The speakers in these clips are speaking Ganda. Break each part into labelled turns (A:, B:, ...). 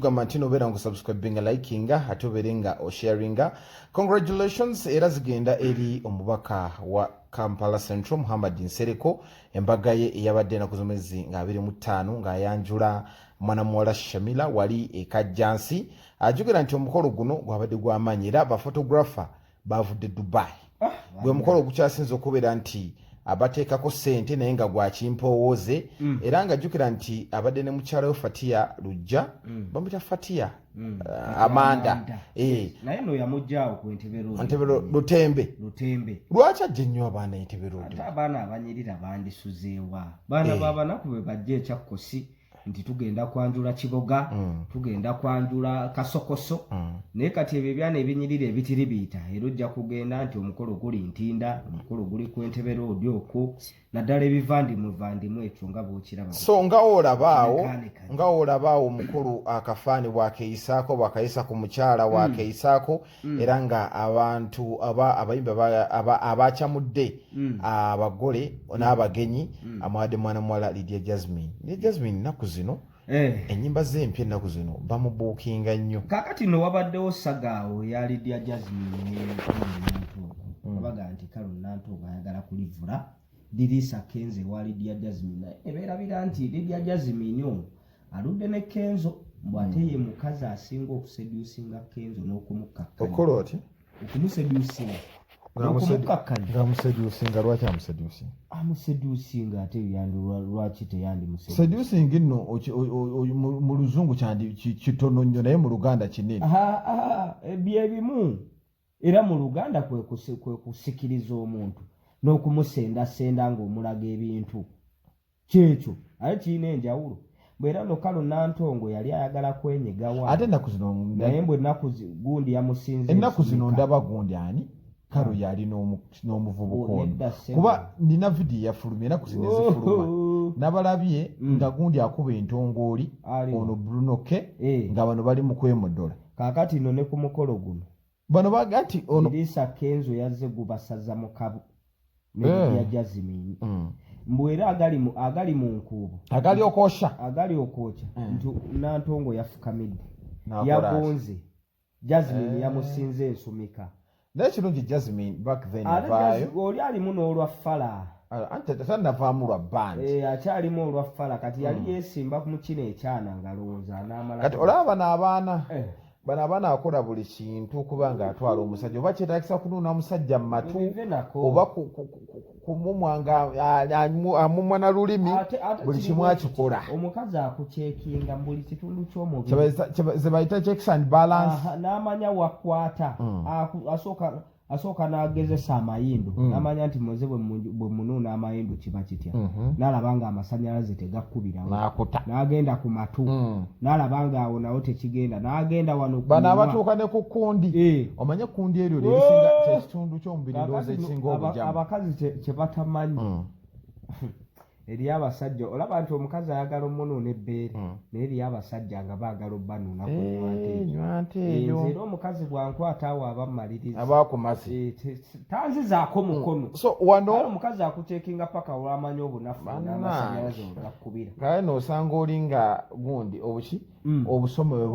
A: tugamba nti nobeera nga subscribinga likinga ate obeerenga osharinga. Congratulations era zigenda eri omubaka wa Kampala Central Muhammad Nsereko embaga ye eyabadde enaku z'omwezi nga 25 ng'ayanjula mwana muwala Shamila wali ekajjansi. Ajogera nti omukolo guno gwabadde gw'amaanyi era abaphotographer bavudde Dubai. Gwe mukolo ogukyasinze okubeera nti abateekako ssente naye nga gwa kimpowooze era nga jjukira nti abadde ne mukyala we Fatia Lujja bamuyita Fatia Amanda
B: naye no yamujjaawo ku
A: Entebbe Lutembe lwaki ajja nnyo abaana Entebbe Road?
B: Abaana abanyirira bandisuzeewa baana babanaku bwe bajja ekyakkosi nti tugenda kwanjula Kiboga tugenda kwanjula Kasokoso naye kati ebyo ebyana ebinyirira ebitiri biyita era ojja kugenda nti omukolo guli Ntinda omukolo guli ku Entebbe Road okwo naddala ebivandimu ekyo nga bw'okiraba.
A: So nga olabaawo omukulu akafaani bw'akeeyisaako bw'akayisa ku mukyala bw'akeeyisaako era nga abantu abayimba abakyamudde abagole n'abagenyi amuwadde mwana muwala Lydia Jazmine naku zino ennyimba z'empya ennaku zino bamubuukinga nnyo.
B: Kaakati no wabaddewo sagaawo ya Lydia Jazmine babaga nti Kalu Nantongo ayagala kulivula Dirisa Kenze wa Lydia Jazmine ebeerabira nti Lydia Jazmine ono aludde ne Kenzo bw'ate ye mukazi asinga okuseduusinga Kenzo n'okumukakkanya.
A: Okola oti?
B: Okumuseduusinga
A: Ngamuseduusinga lwaki amuseduusinga?
B: Amuseduusinga ate lwaki teyandimuseduusinga?
A: Seduusinga nno mu luzungu kitono nnyo naye mu Luganda kinene.
B: Byebimu era mu Luganda kwe kusikiriza omuntu n'okumusendasenda ng'omulaga ebintu kyekyo ate kirina enjawulo. Bwera no Kalu Nantongo yali ayagala kwenyigawa
A: ate ennaku zino
B: naye bwe ennaku gundi yamusinze
A: ennaku zino ndaba gundi ani Kalu yali n'omuvubuka ono kuba nina vidiyo yafulumye ennaku zino ezifuluma nabalabye nga gundi akuba entongooli ono Brunoke nga bano bali mu kwemodola.
B: Kaakati no ne ku mukolo guno
A: bano baga nti ono
B: Dirisa Kenzo yazze gubasaza mu kabu ne Jazmine mbwera agali mu nkuubo
A: agali okosha
B: nti Nantongo yafukamidde yagonze Jazmine yamusinze ensumika.
A: Naye kirungi Jazmine back then avaayo
B: oli alimu n'olwa ffala
A: anti tannavaamu lwa bandi
B: akyalimu olwa ffala kati yali yeesimba mu kino ekyana ngalowooza n'amala.
A: Kati olaba bano abaana akola buli kintu kuba ng'atwala omusajja oba kyetaagisa kunuuna omusajja mu matu oba kumumwanga amumwa na lulimi buli kimu akikola.
B: Omukazi akucekinga mu buli kitundu ky'omubiri
A: ze bayita checks and balance
B: n'amanya wakwata asooka n'agezesa amayindu n'amanya nti muze bwe munuuna amayindu kiba kitya n'alaba nga amasannyalaze tegakkubirawo n'agenda ku matu n'alaba nga awo nawo tekigenda n'agenda wano
A: bano abatuuka ne ku kundi omanye kundi eryo lyekisinga kyekitundu ky'omubiri ndowooza ekisinga obujamu.
B: Abakazi kye batamanyi eri abasajja olaba nti omukazi ayagala omunuuna ebbeere naye eri abasajja nga baagala obbanuuna ku nywante eyo era omukazi bwankwata awo abammaliriza
A: abakumasi
B: tanzizaako mukono omukazi akucekinga paka olwamanya obunafu n'amasannyalaze ogakkubira.
A: Kale n'osanga oli nga gundi obuki obusome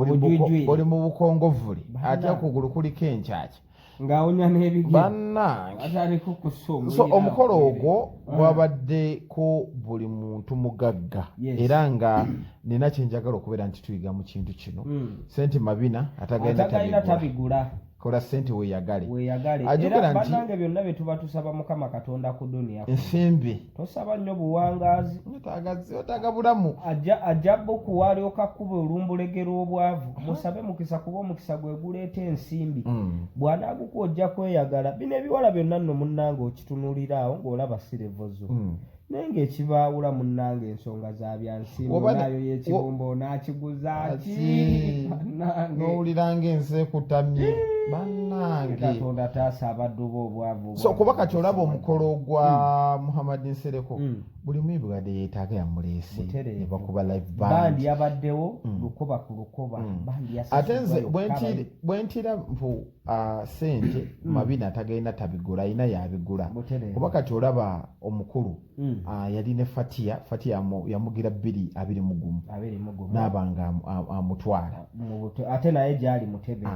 A: buli mu bukongovule ate okugulu kuliko enkyakya
B: ng'awonya n'ebigere
A: bannange. So omukolo ogwo gwabaddeko buli muntu mugagga era nga nina kyenjagala okubeera nti tuyiga mu kintu kino sente mabina atagenda tabigula kola sente weeyagale
B: era bannange byonna bye tuba tusaba Mukama Katonda ku duniya
A: ensimbi
B: tosaba nnyo buwangaazi
A: otaaga bulamu
B: ajja bbukuwa alyoka kkuba olumbulegero obwavu musabe mukisa kuba omukisa gwe guleeta ensimbi bw'anaaguka ojja kweyagala bino ebiwala byonna nno munnange okitunuulira awo ng'olaba sirevozo naye ng'ekibaawula munnange ensonga za byansimbi nayo y'ekibumba onaakiguza ki
A: n'owulira ng'ensi ekutamye bannange.
B: Katonda taasa abaddu bo obwavu.
A: So kuba kati olaba omukolo gwa Muhammad Nsereko buli muyimbi bwadde yeetaaga yamuleese ne bakuba live band
B: yabaddewo lukoba ku lukoba
A: ate nze bwe ntira sente mabina atagenda tabigula ayina yabigula kuba kati olaba omukulu yali ne Fatia yamugira 221 n'abanga amutwala
B: ate naye gyali mutebe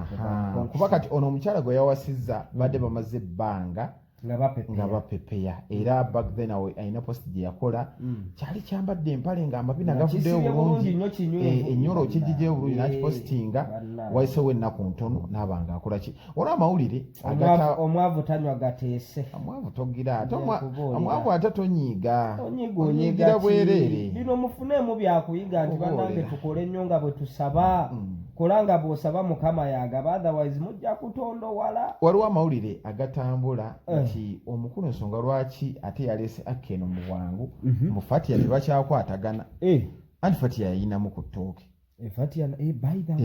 A: kuba kati ono omukyala gwe yawasizza badde bamaze ebbanga nga bapepeya era back then ayina post gye yakola kyali kyambadde empale ng'amabina gavuddeyo bulungi ennyolo kijijjeyo bulungi nakipostinga wayisewo ennaku ntono n'abanga akola ki olwa amawulire
B: omwavu tanywa gateese
A: omwavu togira omwavu ate tonyiiga onyiigira bwereere
B: bino mufuneemu byakuyiga nti bannange tukole nnyo nga bwe tusaba kolanga bw'osaba mukama yagaba otherwise mujja kutondowala
A: waliwo amawulire agatambula nti omukulu ensonga lwaki ate yaleese Akeno mu bwangu mu Fatia tebakyakwatagana anti Fatia yayinamu ku ttooke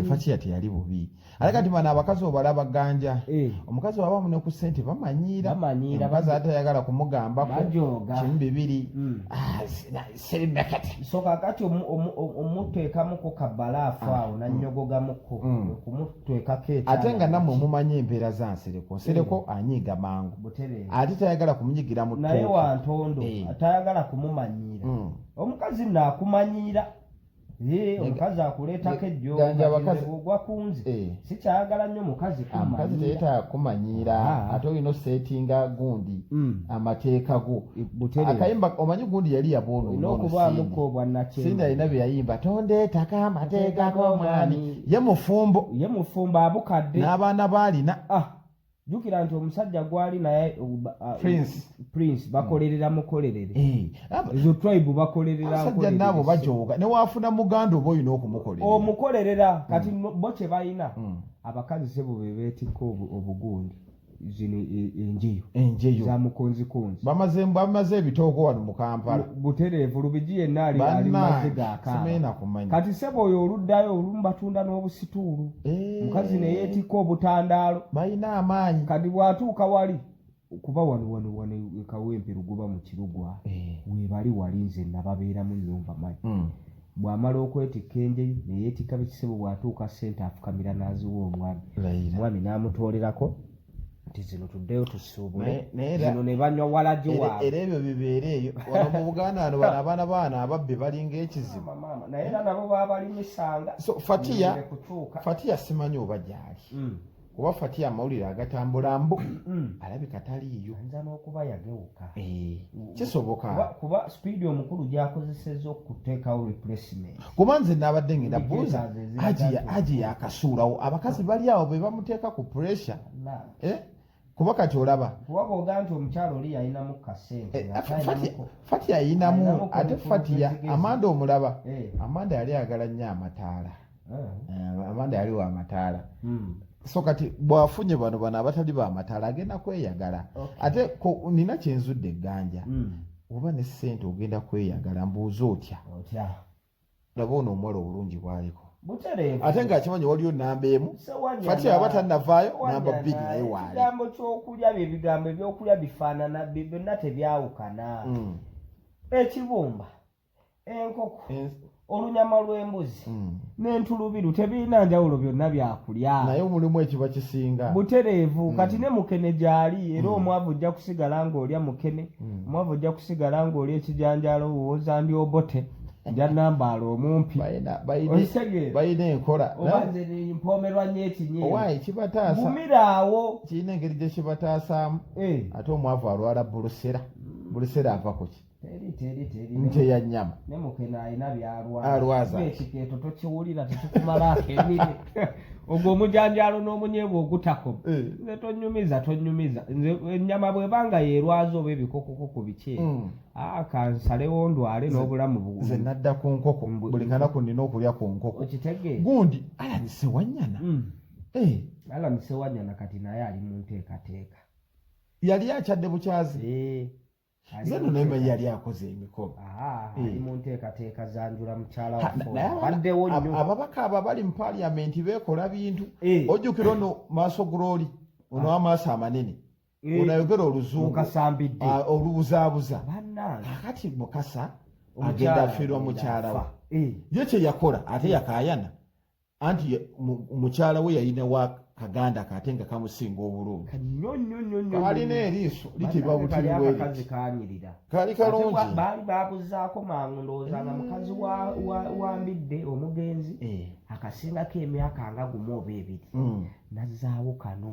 A: Fatia teyali bubi ate kati bano abakazi obalaba ganja omukazi wabamu ne ku ssente bamanyiira omukazi atayagala kumugambako kimu bibiri serimekati
B: so kakati omuteekamuko kabalaafu awo nannyogogamuko kumuteekako
A: ate nga nammwe mumanyi embeera za Nsereko anyiiga mangu ate tayagala kumunyigira mu
B: naye wantondo atayagala kumumanyiira omukazi naakumanyiira omukazi akuleetako ejjoogwa kunze sikyayagala nnyo mukazi
A: teetakumanyiira ate olina oseetinga gundi amateeka go akayimba omanyi gundi yali
B: yaboonookubaamuko obwannakyendi
A: alina bye yayimba tondeetaka amateeka g'omwami ye mufumbo
B: abukadde
A: n'abaana baalina
B: jukira nti omusajja gwali naye prince bakolerera mukolerere ezo tribe bakolerera
A: abasajja naabo bajooga newaafuna muganda oba olina
B: okumukolerera kati bo kye balina abakazi sebo be beetikka obugundi zino enjeyo za mukonzikonzi
A: bamaze ebitoogo wano mu Kampala
B: butereevu lubigi yenna ali maze gaakaaba kati sebo oyo oluddayo olumu batunda n'obusituulu mukazi ne yeetikka obutandaalo
A: balina amaanyi
B: kati bw'atuuka wali kuba wano ekawempe lugoba mu kirugwa weebali walinze nababeeramu nnyumba manyi bw'amala okwetikka enjeyo ne yeetikka bekisebo bw'atuuka ssente afukamira n'aziwa omwami n'amutoolerako nti zino tuddeyo tusuubule zino ne banywa walagi waabwe
A: era ebyo bibeera eyo wano mu Buganda wano bano abaana ababbi balinga ekizibu
B: naye era nabo baba balimisanga
A: so Fatia simanyi oba gyali kuba Fatia amawulire agatambula mbu alabika taliiyo
B: ayinza n'okuba yagewuka
A: kisoboka
B: kuba sipiidi omukulu gyakozesezza okuteekawo replacement
A: kuba nze naabadde ngenda buuza aji yakasuulawo abakazi bali awo be bamuteeka ku pressure kuba kati olaba
B: kuba bw'ogaa nti omukyalo oli yayinamu kasente
A: Fatia yayinamu ate Fatia Amanda omulaba Amanda yali ayagala nnyo amataala Amanda yali wa mataala so kati bwafunye bano abatali ba mataala agenda kweyagala ate nina kyenzudde egganja oba ne ssente ogenda kweyagala mbuuza otya laba ono omuwala obulungi bwaliko ate ng'akimanyi waliyo namba emu Fatia aba tannavaayo namba 2 naye waali
B: ekigambo ky'okulya bigambo ebyokulya bifaanana byonna tebyawukana ekibumba enkoko olunyama lw'embuzi n'entulubiru tebirina njawulo byonna byakulya
A: naye mulimu ekiba kisinga
B: butereevu kati ne mukene gyali era omwavu ojja kusigala ng'olya mukene omwavu ojja kusigala ng'olya ekijanjaalo owooza ndi obote nja nambaala omumpi
A: balina enkola
B: obanze mpoomerwa nnyo ekinyeewayi
A: kibataasa
B: gumiraawo
A: kirina engeri gye kibataasaamu ate omwavu alwala bulusera ava ku ki nte ya nnyama
B: ne mukene alina byalwaza ekikeeto tokiwulira tekikumalaako emiri ogwo omujanjaalo n'omunyeebwa ogutako nze tonyumiza nze ennyama bwebanga yeerwaza oba ebikokokoko biki kansalewo ndwale n'obulamu
A: nze nadda ku nkoko buli kanaku nina okulya ku nkoko
B: okitegeeza
A: gundi alamise wanyana
B: alamise wanyana kati naye ali mu nteekateeka
A: yali akyadde bukyazi zeno naye yali akoze emikolo
B: ali mu nteekateeka zanjula mukyala wafaddewo nnyo
A: ababaka abo abali mu paliamenti beekola bintu ojjukira ono maaso guloli ono amaaso amanene onayogera oluzungu olubuzaabuza kakati mukasa agenda afiirwa mukyala we ye kye yakola ate yakaayana anti mukyala we yalina kaganda katenga kamusinga obulungi
B: kanyonyonyonyo
A: alina eriiso litibwa butiri
B: akazi kanyirira
A: kali kalungi
B: baali babuzaako mangu ndowooza nga mukazi wambidde omugenzi akasingako emyaka nga gumu oba ebiri nazzaawo kano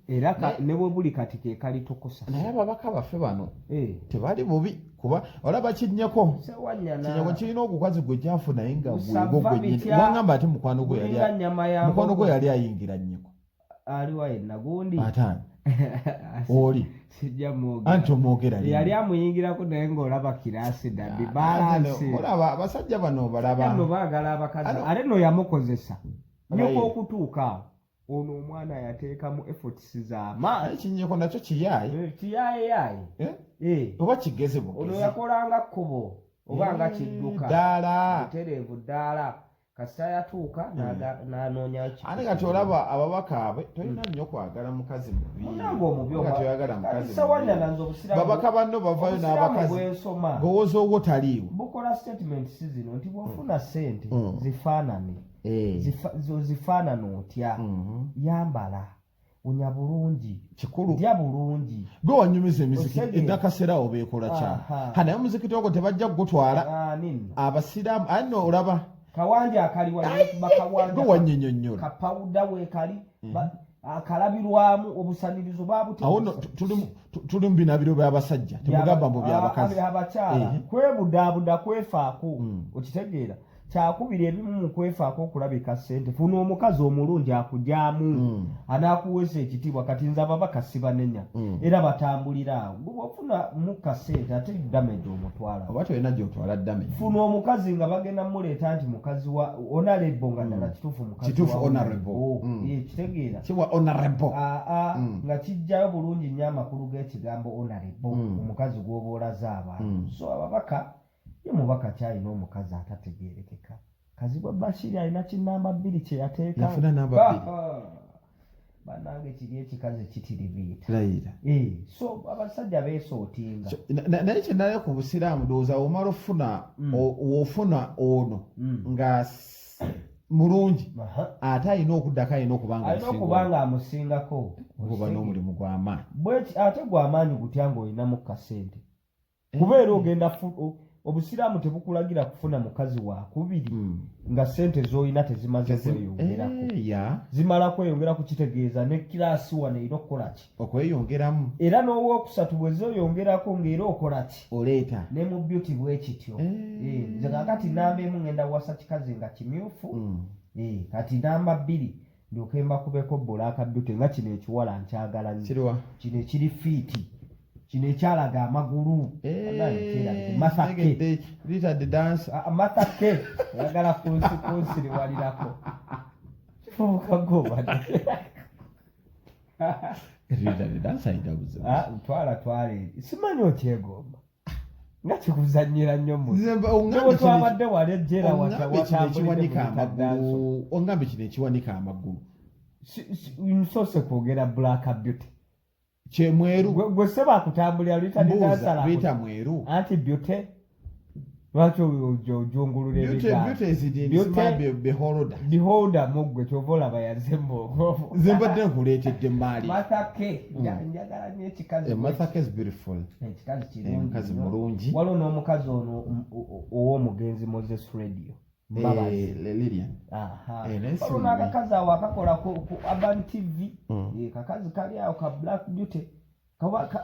B: era ne bwe buli kati ke kalitukusa
A: naye ababaka baffe bano tebali bubi kuba olaba kinnyeko kirina ogukazi gwe kyafu naye nga wagamba ati mukwano gwe yali ayingira nnyeko
B: aliwa yenna gundi
A: ataani oli anti omwogera
B: yali amuyingirako naye ng'olaba kiraasi daddi balansi
A: olaba abasajja bano
B: balabano baagala abakazi ate no yamukozesa nnyoko okutuuka awo ono omwana yateekamu efforts z'amaanyi
A: kinyeko nakyo
B: kiyaye
A: oba kigeze
B: ono yakolanga kkubo oba nga kidduka
A: ddaala
B: butereevu ddaala kasita yatuuka n'anoonya
A: ate kati olaba ababaka abwe tolina nnyo kwagala mukazi mubibabaka banno bavayo n'abakazi gowooza obwo taliiwo
B: bukola statements zino nti bwofuna ssente zifaanane zifaanana otya yambala unya bulungi
A: kikulu
B: lya bulungi
A: gwe wanyumiza emizikiti edakaseera awo beekola kya naye omuzikiti ogwo tebajja kugutwala abasiraamu ano olaba
B: kawanja akaliwa
A: gwe wannyonnyonnyola
B: kapawuda weekali akalabirwamu obusanirizo
A: awo tuli mu binabiro by'abasajja temugamba mbu by'abakazi
B: abakyala kwebudaabuda kwefaako okitegeera kyakubira ebimu mu kwefaako okulabika ssente funa omukazi omulungi akujaamu anaakuweesa ekitiibwa kati nze ababaka sibanenya era batambulira awo gwe wafuna mukka ssente ate damage omutwala
A: oba tolina gyotwala damage
B: funa omukazi nga bagenda muleeta nti mukazi wa honorable nga ddala kituufu mukazi wa
A: honorable
B: kitegeera
A: kiwa honorable
B: nga kijjayo bulungi nnyo amakulu g'ekigambo honorable omukazi gw'oba olaze abantu so ababaka ye mubaka kyalina omukazi atategeerekeka kazibwa Bashiri alina kinamba 2 kye yateeka
A: yafuna namba 2
B: banange kiri ekikazi kitiribiita so abasajja beesootinga
A: naye kyenalayo ku busiraamu ndowooza omala ofuna ono nga mulungi ate alina okuddako alina okuba nga
B: amusingako
A: oba n'omulimu gw'amaanyi
B: ate gw'amaanyi gutya ng'olinamu kasente kubeera ogenda obusiraamu tebukulagira kufuna mukazi wakubiri nga ssente z'olina tezimaze kweyongerako zimala kweyongerako kitegeeza ne kiraasi wano era okukolaki
A: okweyongeramu
B: era n'owookusatu bwe zeeyongerako ng'era okolaki
A: oleeta
B: ne mu beauty bwe kityo nze kakati namba emu ngenda wasa kikazi nga kimyufu kati namba 2 ndyoke mbakubeko bbulaaka beauty nga kino ekiwala nkyagala nnyo kino ekiri fiiti kino ekyalaga amagulu mathake oyagala kunsiriwalirako kifubukagoba twala simanyi otyegomba nga kikuzanyira nnyo twabadde wali ejjera
A: ongambe kino ekiwanika amagulu
B: nsoose kwogera black beauty
A: kyemweru
B: gwe seba akutambulira lutaddansala
A: bita mweru
B: anti beauty lwaki ojongulula beholder mugwe kyova olaba yazembo
A: nze mbadde nkuleetedde maali
B: mathake njagala nnyo ekikazi ekikazi
A: kirungi mulungi
B: waliwo n'omukazi ono ow'omugenzi Moses Radio
A: Lydia
B: waliwo n'akakazi awo akakola ku Urban TV kakazi kali awo ka Black Beauty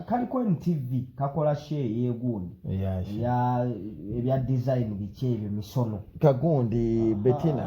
B: kaliko NTV kakola share yegundi ebya design biki ebyo misono
A: kagundi Bettina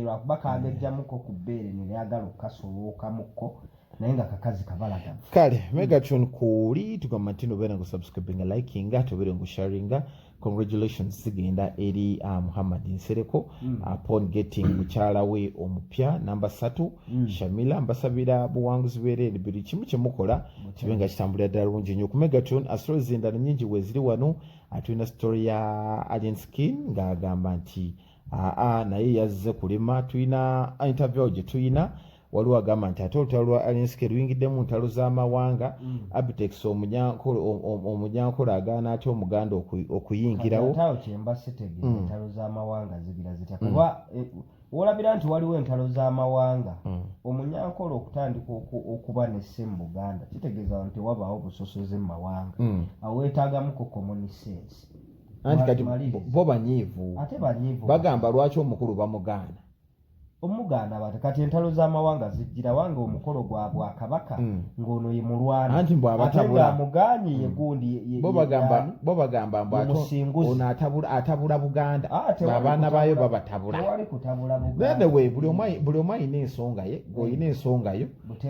B: lwakuba kagejjamuko ku bbeere neyagala okukasolowokamuko naye nga kakazi kabalagamu
A: kale Megatron kuli tugamba nti nobeera ngu subscribinga likinga tobeere ngu sharinga congratulations zigenda eri Muhammad Nsereko upon getting mukyala we omupya namba 3 Shamila mbasabira buwanguzi bwereere buli kimu kyemukola kibe nga kitambulira ddala bulungi nnyo ku Megatron stories endala nnyingi weeziri wano atulina story ya Alien Skin ng'agamba nti naye yazze kulema tulina interview gye tulina waliwo agamba nti ate olutalo lwa alinske luyingiddemu ntalo z'amawanga abitex omunyankole agaana atya omuganda okuyingirawo
B: tawo kyemba sitege entalo z'amawanga zigira zitya kuba olabira nti waliwo entalo z'amawanga omunyankole okutandika okuba n'esse mu Buganda kitegeeza nti wabaawo obusosoze mu mawanga awo weetaagamuko common sense
A: anti kati bo banyiivu
B: ate banyiivu
A: bagamba lwaki omukulu bamugaana
B: omugaana bate kati entalo z'amawanga zijjira wange omukolo gwa Bwakabaka ng'ono ye mulwana
A: anti bw'abatabula
B: amuganye ye gundi
A: bo bagamba ono atabula Buganda abaana baayo babatabula
B: tewali kutabula Buganda
A: anyway buli omu alina ensonga ye gweolina ensonga yo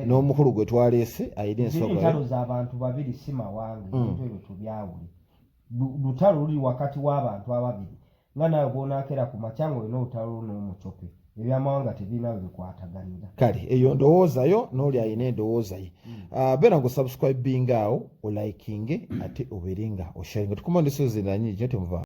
A: n'omukulu gwe twaleese alina ensonga yo
B: entalo z'abantu babiri si mawanga ebintu ebyo tubyawule lutalo luli wakati w'abantu ababiri nga nawe bw'onaakera ku makya ng'olina olutalo n'omucope ebyamawanga tebirina bikwataganira
A: kale eyo ndowooza yo n'oli alina endowooza ye beera ngu subscribinga awo olikinge ate obeerenga osharinga tukumandisozi nanyingi temuva